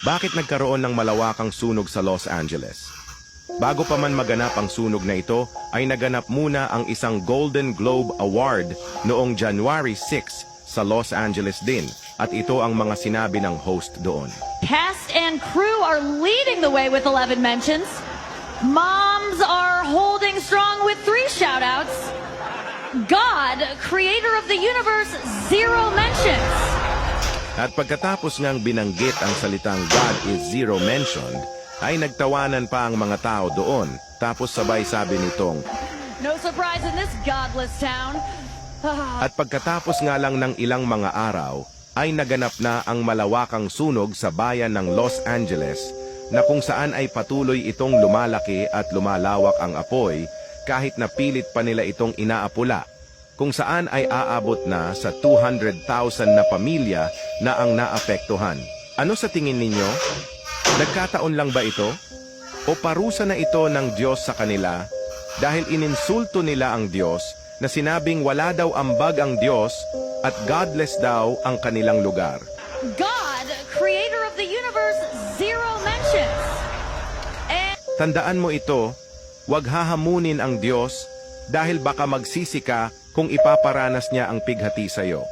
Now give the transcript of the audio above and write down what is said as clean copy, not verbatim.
Bakit nagkaroon ng malawakang sunog sa Los Angeles? Bago pa man maganap ang sunog na ito, ay naganap muna ang isang Golden Globe Award noong January 6 sa Los Angeles din. At ito ang mga sinabi ng host doon. Cast and crew are leading the way with 11 mentions. Moms are holding strong with 3 shout-outs. God, creator of the universe, 0 mentions. At pagkatapos ngang binanggit ang salitang God is zero mentioned, ay nagtawanan pa ang mga tao doon. Tapos sabay sabi nitong, No surprise in this godless town. at pagkatapos nga lang ng ilang mga araw, ay naganap na ang malawakang sunog sa bayan ng Los Angeles na kung saan ay patuloy itong lumalaki at lumalawak ang apoy kahit na pilit pa nila itong inaapula, kung saan ay aabot na sa 200,000 na pamilya na ang naapektuhan. Ano sa tingin ninyo? Nagkataon lang ba ito? O parusa na ito ng Diyos sa kanila dahil ininsulto nila ang Diyos na sinabing wala daw ambag ang Diyos at godless daw ang kanilang lugar? God, creator of the universe, 0 mentions. And Tandaan mo ito, huwag hahamunin ang Diyos dahil baka magsisi ka kung ipaparanas niya ang pighati sa iyo.